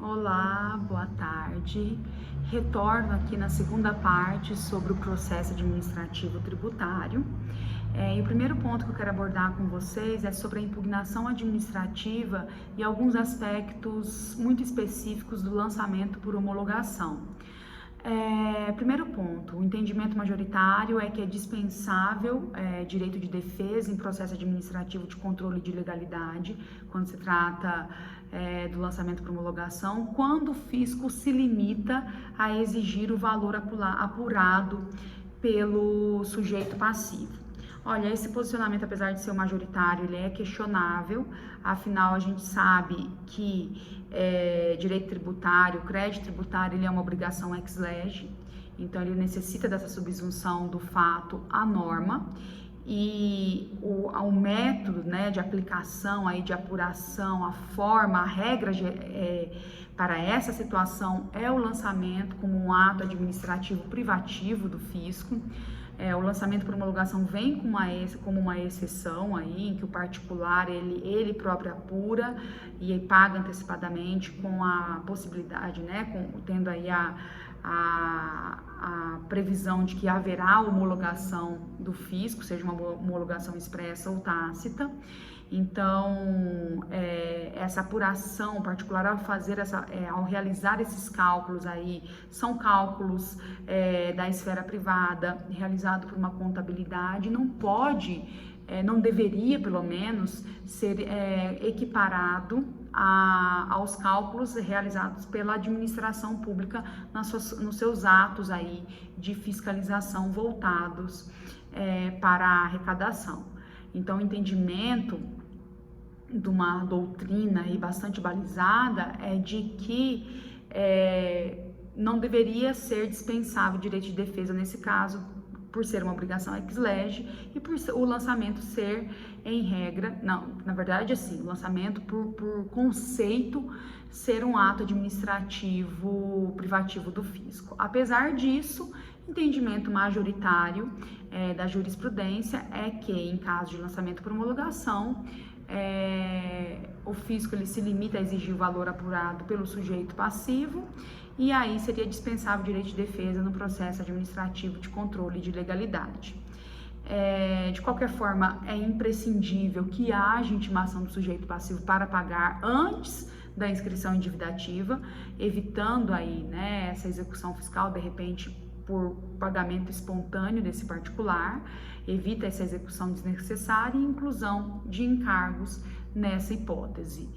Olá, boa tarde. Retorno aqui na segunda parte sobre o processo administrativo tributário. E o primeiro ponto que eu quero abordar com vocês é sobre a impugnação administrativa e alguns aspectos muito específicos do lançamento por homologação. Primeiro ponto, o entendimento majoritário é que é dispensável direito de defesa em processo administrativo de controle de legalidade, quando se trata do lançamento por homologação, quando o fisco se limita a exigir o valor apurado pelo sujeito passivo. Olha, esse posicionamento, apesar de ser o majoritário, ele é questionável, afinal a gente sabe que direito tributário, crédito tributário, ele é uma obrigação ex lege, então ele necessita dessa subsunção do fato à norma, e o método, né, de aplicação, aí, de apuração, a forma, a regra para essa situação é o lançamento como um ato administrativo privativo do fisco. O lançamento por homologação vem como uma exceção aí, em que o particular ele próprio apura e paga antecipadamente, com a possibilidade, né, tendo aí a previsão de que haverá homologação do fisco, seja uma homologação expressa ou tácita. Então, essa apuração particular ao realizar esses cálculos aí, são cálculos da esfera privada, realizado por uma contabilidade, não deveria, pelo menos, ser equiparado aos cálculos realizados pela administração pública nos seus atos aí de fiscalização voltados para a arrecadação. Então, o entendimento de uma doutrina aí bastante balizada é de que não deveria ser dispensável o direito de defesa nesse caso, por ser uma obrigação ex lege e por o lançamento ser, em regra, na verdade, assim, o lançamento por conceito ser um ato administrativo privativo do fisco. Apesar disso, entendimento majoritário da jurisprudência é que, em caso de lançamento por homologação, o fisco ele se limita a exigir o valor apurado pelo sujeito passivo, e aí seria dispensável o direito de defesa no processo administrativo de controle de legalidade. De qualquer forma, é imprescindível que haja intimação do sujeito passivo para pagar antes da inscrição endividativa, evitando aí, né, essa execução fiscal, de repente, por pagamento espontâneo desse particular, evita essa execução desnecessária e inclusão de encargos nessa hipótese.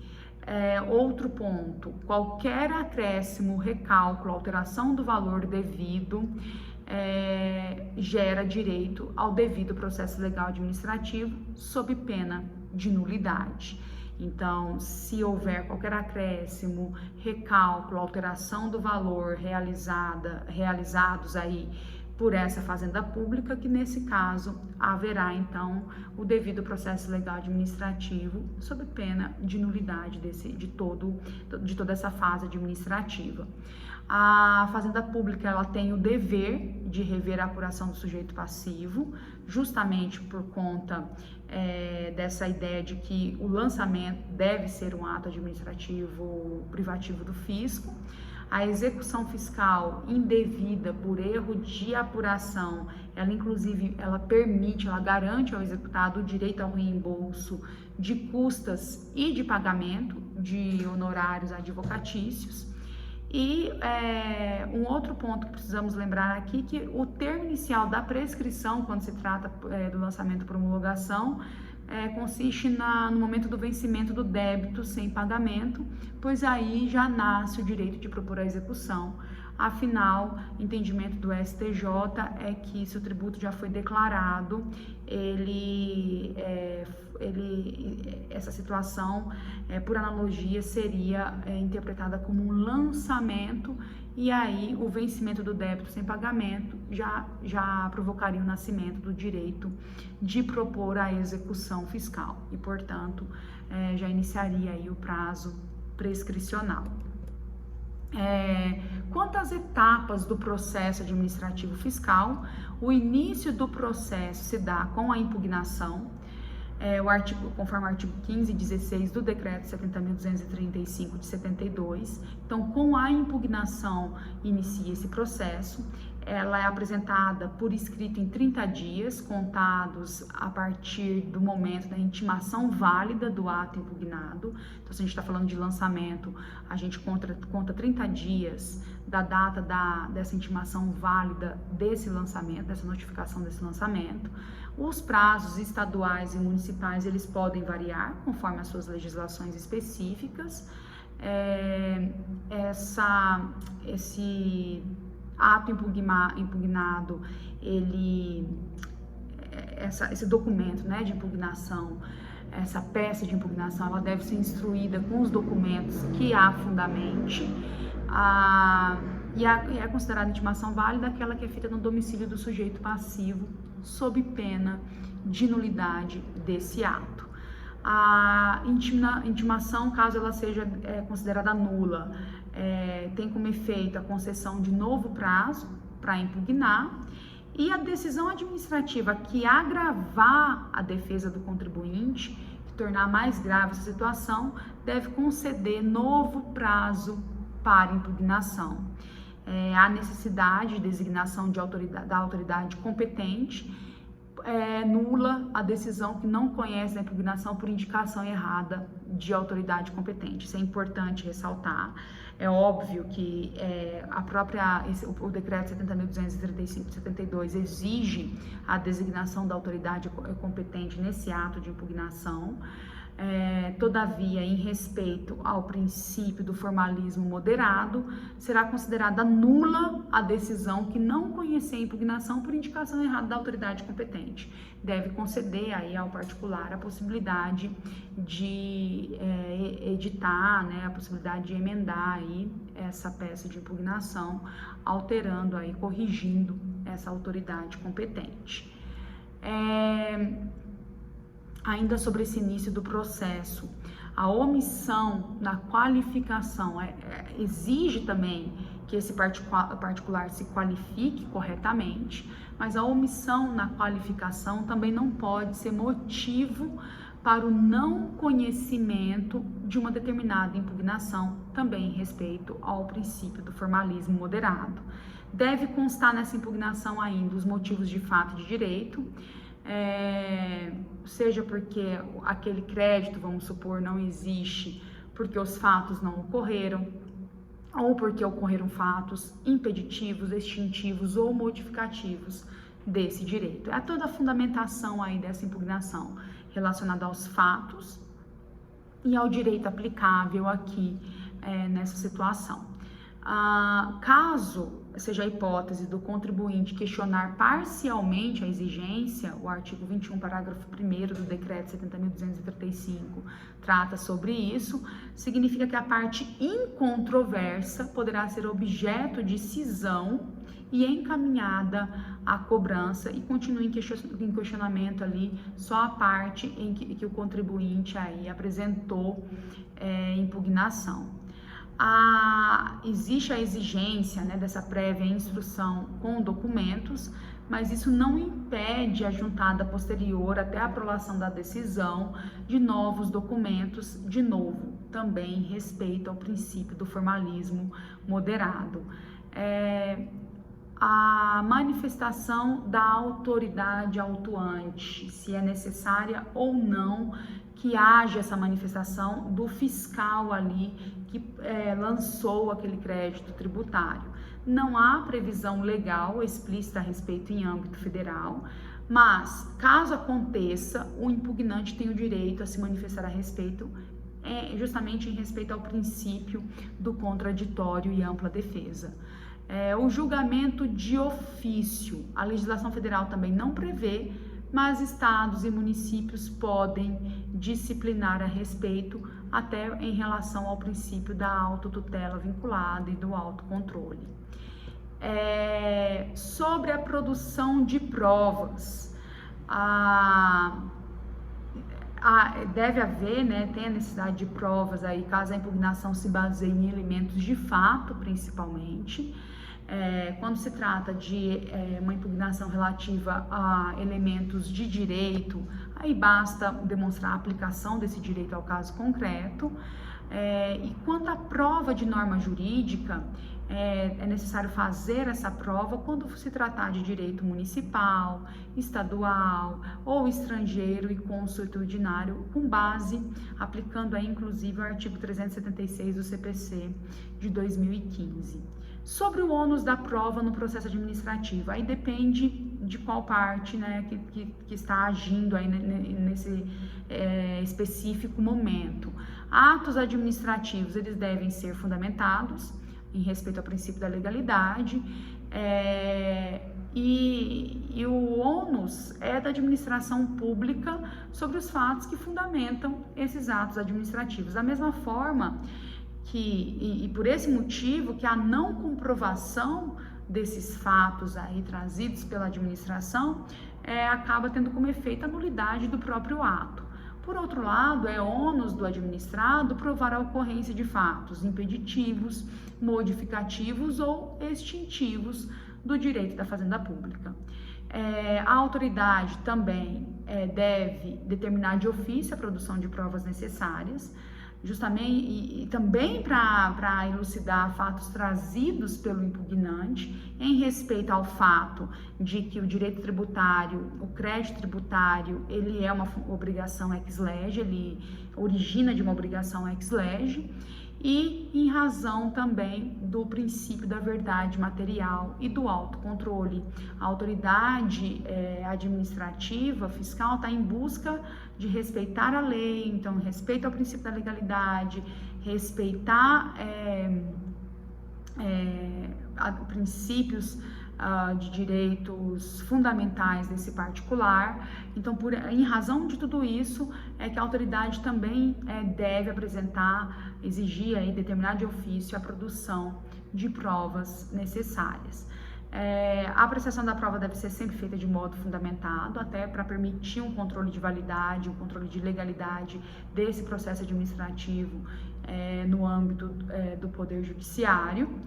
Outro ponto, qualquer acréscimo, recálculo, alteração do valor devido gera direito ao devido processo legal administrativo sob pena de nulidade. Então, se houver qualquer acréscimo, recálculo, alteração do valor realizados aí por essa fazenda pública, que nesse caso haverá então o devido processo legal administrativo sob pena de nulidade de toda essa fase administrativa. A fazenda pública ela tem o dever de rever a apuração do sujeito passivo, justamente por conta dessa ideia de que o lançamento deve ser um ato administrativo privativo do fisco. A execução fiscal indevida por erro de apuração, ela inclusive, ela garante ao executado o direito ao reembolso de custas e de pagamento de honorários advocatícios. E um outro ponto que precisamos lembrar aqui, que o termo inicial da prescrição, quando se trata do lançamento por homologação, consiste no momento do vencimento do débito sem pagamento, pois aí já nasce o direito de propor a execução. Afinal, entendimento do STJ é que se o tributo já foi declarado, essa situação, por analogia, seria interpretada como um lançamento, e aí o vencimento do débito sem pagamento já provocaria o nascimento do direito de propor a execução fiscal e, portanto, já iniciaria aí o prazo prescricional. Quanto às etapas do processo administrativo fiscal, o início do processo se dá com a impugnação. conforme o artigo 15 e 16 do Decreto 70.235 de 72. Então, com a impugnação, inicia esse processo. Ela é apresentada por escrito em 30 dias, contados a partir do momento da intimação válida do ato impugnado. Então, se a gente está falando de lançamento, a gente conta 30 dias da data dessa intimação válida desse lançamento, dessa notificação desse lançamento. Os prazos estaduais e municipais, eles podem variar conforme as suas legislações específicas. Esse ato impugnado, esse documento, né, de impugnação, essa peça de impugnação, ela deve ser instruída com os documentos que há fundamente, e é considerada intimação válida aquela que é feita no domicílio do sujeito passivo, sob pena de nulidade desse ato. A intimação, caso ela seja considerada nula, tem como efeito a concessão de novo prazo para impugnar, e a decisão administrativa que agravar a defesa do contribuinte, que tornar mais grave essa situação, deve conceder novo prazo para impugnação. Há necessidade de designação da autoridade competente. Nula a decisão que não conhece a impugnação por indicação errada de autoridade competente. Isso é importante ressaltar. É óbvio que o decreto 70.235 de 72 exige a designação da autoridade competente nesse ato de impugnação. Todavia, em respeito ao princípio do formalismo moderado, será considerada nula a decisão que não conhecer a impugnação por indicação errada da autoridade competente. Deve conceder aí ao particular a possibilidade de editar, né, a possibilidade de emendar aí essa peça de impugnação, alterando aí, corrigindo essa autoridade competente. Ainda sobre esse início do processo, a omissão na qualificação exige também que esse particular se qualifique corretamente, mas a omissão na qualificação também não pode ser motivo para o não conhecimento de uma determinada impugnação, também em respeito ao princípio do formalismo moderado. Deve constar nessa impugnação ainda os motivos de fato e de direito, seja porque aquele crédito, vamos supor, não existe porque os fatos não ocorreram, ou porque ocorreram fatos impeditivos, extintivos ou modificativos desse direito. É toda a fundamentação aí dessa impugnação relacionada aos fatos e ao direito aplicável aqui nessa situação. Caso seja a hipótese do contribuinte questionar parcialmente a exigência, o artigo 21, parágrafo 1º do decreto 70.235 trata sobre isso, significa que a parte incontroversa poderá ser objeto de cisão e encaminhada à cobrança, e continua em questionamento ali só a parte em que o contribuinte aí apresentou impugnação. Existe a exigência, né, dessa prévia instrução com documentos, mas isso não impede a juntada posterior até a aprovação da decisão de novos documentos, de novo, também em respeito ao princípio do formalismo moderado. A manifestação da autoridade autuante, se é necessária ou não que haja essa manifestação do fiscal ali que lançou aquele crédito tributário. Não há previsão legal explícita a respeito em âmbito federal, mas caso aconteça, o impugnante tem o direito a se manifestar a respeito, justamente em respeito ao princípio do contraditório e ampla defesa. O julgamento de ofício, a legislação federal também não prevê, mas estados e municípios podem disciplinar a respeito, até em relação ao princípio da autotutela vinculada e do autocontrole. Sobre a produção de provas, deve haver, né, tem a necessidade de provas aí, caso a impugnação se baseie em elementos de fato, principalmente. quando se trata de uma impugnação relativa a elementos de direito, aí basta demonstrar a aplicação desse direito ao caso concreto. E quanto à prova de norma jurídica, é necessário fazer essa prova quando se tratar de direito municipal, estadual ou estrangeiro e consuetudinário, com base, aplicando aí inclusive o artigo 376 do CPC de 2015. Sobre o ônus da prova no processo administrativo, aí depende de qual parte, né, que está agindo aí nesse específico momento. Atos administrativos, eles devem ser fundamentados em respeito ao princípio da legalidade, e o ônus é da administração pública sobre os fatos que fundamentam esses atos administrativos. Da mesma forma e por esse motivo, que a não comprovação desses fatos aí trazidos pela administração acaba tendo como efeito a nulidade do próprio ato. Por outro lado, é ônus do administrado provar a ocorrência de fatos impeditivos, modificativos ou extintivos do direito da fazenda pública. A autoridade também deve determinar de ofício a produção de provas necessárias, justamente e também para elucidar fatos trazidos pelo impugnante em respeito ao fato de que o direito tributário, o crédito tributário, ele é uma obrigação ex lege, ele origina de uma obrigação ex lege, e em razão também do princípio da verdade material e do autocontrole. A autoridade administrativa, fiscal, está em busca de respeitar a lei, então respeito ao princípio da legalidade, respeitar princípios de direitos fundamentais desse particular. Então, em razão de tudo isso, é que a autoridade também deve apresentar, exigir aí, determinar de ofício a produção de provas necessárias. A apreciação da prova deve ser sempre feita de modo fundamentado, até para permitir um controle de validade, um controle de legalidade desse processo administrativo no âmbito do Poder Judiciário.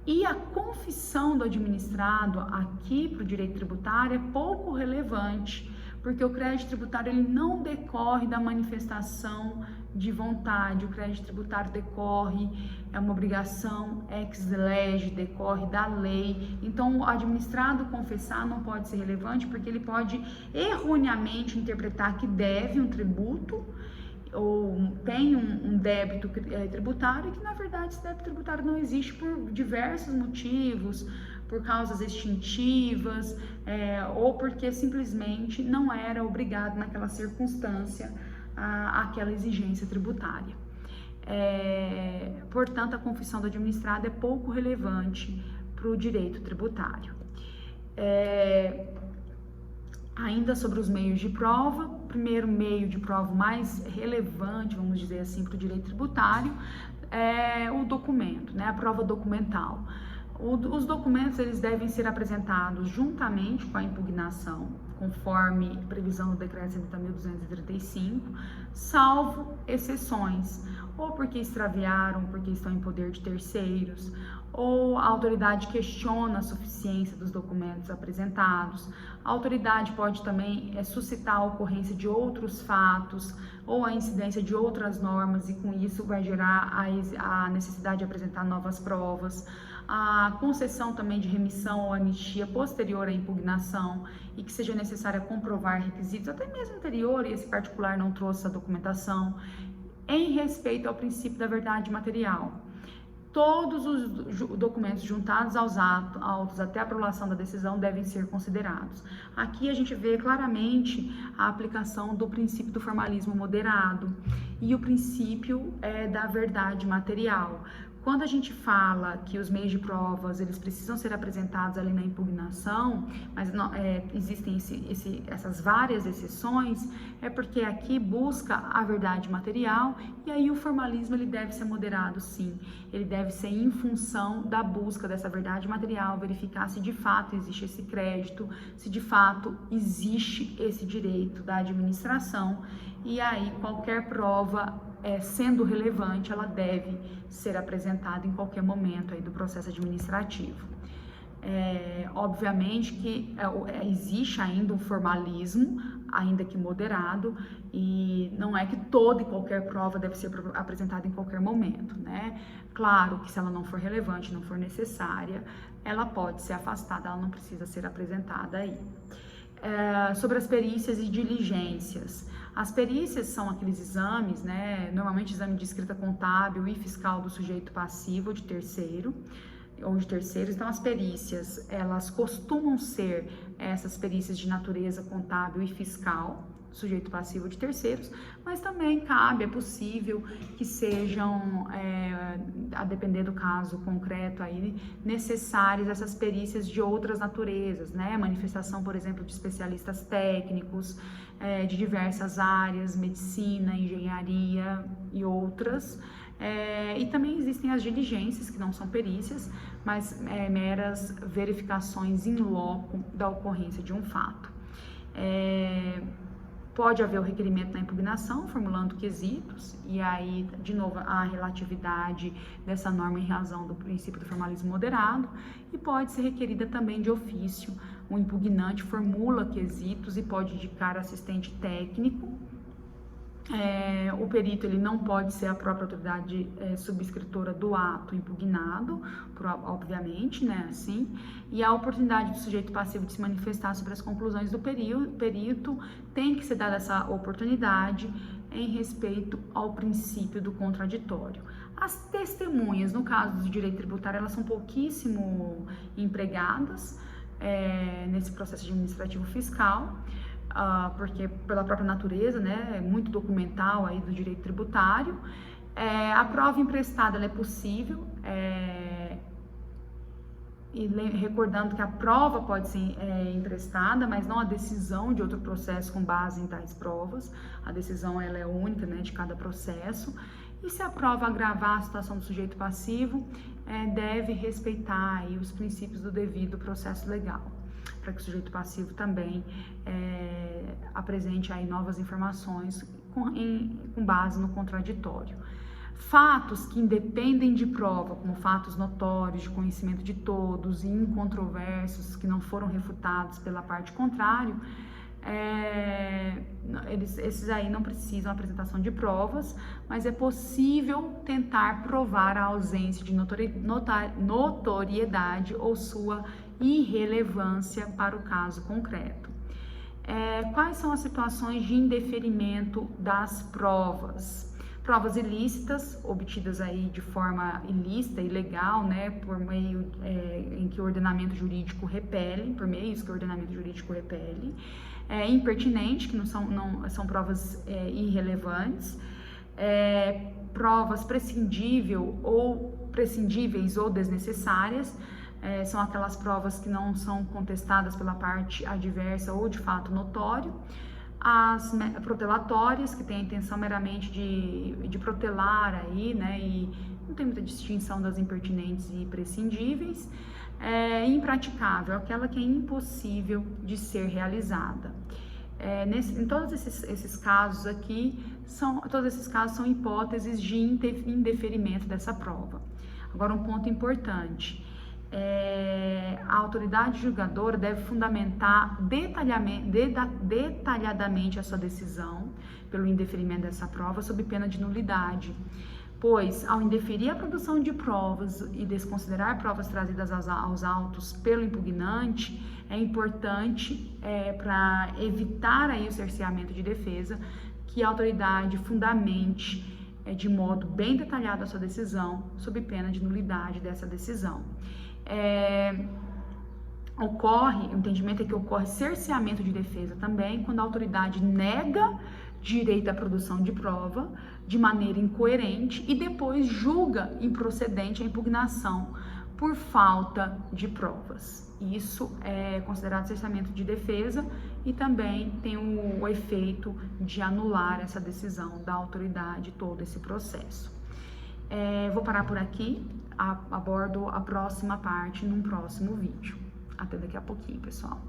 E a confissão do administrado aqui para o direito tributário é pouco relevante, porque o crédito tributário ele não decorre da manifestação de vontade, o crédito tributário decorre, é uma obrigação ex lege, decorre da lei. Então, o administrado confessar não pode ser relevante, porque ele pode erroneamente interpretar que deve um tributo, ou tem um débito tributário, e que na verdade esse débito tributário não existe por diversos motivos, por causas extintivas, ou porque simplesmente não era obrigado naquela circunstância àquela exigência tributária. Portanto, a confissão do administrado é pouco relevante para o direito tributário. Ainda sobre os meios de prova, o primeiro meio de prova mais relevante, vamos dizer assim, para o direito tributário é o documento, né? A prova documental. Os documentos eles devem ser apresentados juntamente com a impugnação, conforme previsão do decreto 70.235, salvo exceções, ou porque extraviaram, porque estão em poder de terceiros, ou a autoridade questiona a suficiência dos documentos apresentados. A autoridade pode também suscitar a ocorrência de outros fatos ou a incidência de outras normas, e com isso vai gerar a necessidade de apresentar novas provas. A concessão também de remissão ou anistia posterior à impugnação e que seja necessária comprovar requisitos, até mesmo anterior, e esse particular não trouxe a documentação, em respeito ao princípio da verdade material. Todos os documentos juntados aos autos até a aprovação da decisão devem ser considerados. Aqui a gente vê claramente a aplicação do princípio do formalismo moderado e o princípio da verdade material. Quando a gente fala que os meios de provas eles precisam ser apresentados ali na impugnação, mas não, existem essas várias exceções, é porque aqui busca a verdade material, e aí o formalismo ele deve ser moderado, sim. Ele deve ser em função da busca dessa verdade material, verificar se de fato existe esse crédito, se de fato existe esse direito da administração, e aí qualquer prova sendo relevante, ela deve ser apresentada em qualquer momento aí do processo administrativo. Obviamente que existe ainda um formalismo, ainda que moderado, e não é que toda e qualquer prova deve ser apresentada em qualquer momento, né? Claro que se ela não for relevante, não for necessária, ela pode ser afastada, ela não precisa ser apresentada aí. Sobre as perícias e diligências. As perícias são aqueles exames, né? Normalmente exame de escrita contábil e fiscal do sujeito passivo ou de terceiro, ou de terceiros. Então, as perícias, elas costumam ser essas perícias de natureza contábil e fiscal, sujeito passivo de terceiros, mas também cabe, é possível que sejam, a depender do caso concreto aí, necessárias essas perícias de outras naturezas, né? Manifestação, por exemplo, de especialistas técnicos, de diversas áreas, medicina, engenharia e outras. E também existem as diligências, que não são perícias, mas meras verificações in loco da ocorrência de um fato. Pode haver o requerimento na impugnação, formulando quesitos, e aí, de novo, a relatividade dessa norma em razão do princípio do formalismo moderado, e pode ser requerida também de ofício. O impugnante formula quesitos e pode indicar assistente técnico. O perito ele não pode ser a própria autoridade subscritora do ato impugnado, obviamente, né, assim, e a oportunidade do sujeito passivo de se manifestar sobre as conclusões do perito tem que ser dada essa oportunidade em respeito ao princípio do contraditório. As testemunhas, no caso do direito tributário, elas são pouquíssimo empregadas nesse processo administrativo fiscal, porque pela própria natureza, né, é muito documental aí do direito tributário. A prova emprestada ela é possível, e recordando que a prova pode ser emprestada, mas não a decisão de outro processo com base em tais provas. A decisão ela é única, né, de cada processo. E se a prova agravar a situação do sujeito passivo, deve respeitar aí os princípios do devido processo legal, para que o sujeito passivo também apresente aí novas informações com base no contraditório. Fatos que independem de prova, como fatos notórios, de conhecimento de todos e incontroversos, que não foram refutados pela parte contrária, esses aí não precisam apresentação de provas, mas é possível tentar provar a ausência de notoriedade ou sua irrelevância para o caso concreto. Quais são as situações de indeferimento das provas? Provas ilícitas, obtidas aí de forma ilícita, ilegal, né, por meio em que o ordenamento jurídico repele, por meios que o ordenamento jurídico repele. Impertinente, que não são provas irrelevantes. Provas prescindíveis ou desnecessárias, são aquelas provas que não são contestadas pela parte adversa ou de fato notório. As protelatórias, que têm a intenção meramente de protelar aí, né, e não tem muita distinção das impertinentes e prescindíveis. Impraticável, aquela que é impossível de ser realizada. Em todos esses casos aqui, todos esses casos são hipóteses de indeferimento dessa prova. Agora, um ponto importante. A autoridade julgadora deve fundamentar detalhadamente a sua decisão pelo indeferimento dessa prova sob pena de nulidade, pois, ao indeferir a produção de provas e desconsiderar provas trazidas aos autos pelo impugnante, é importante, para evitar aí o cerceamento de defesa, que a autoridade fundamente de modo bem detalhado a sua decisão, sob pena de nulidade dessa decisão. O entendimento é que ocorre cerceamento de defesa também quando a autoridade nega direito à produção de prova de maneira incoerente e depois julga improcedente a impugnação por falta de provas. Isso é considerado cerceamento de defesa e também tem o efeito de anular essa decisão da autoridade, todo esse processo. Vou parar por aqui, abordo a próxima parte num próximo vídeo. Até daqui a pouquinho, pessoal.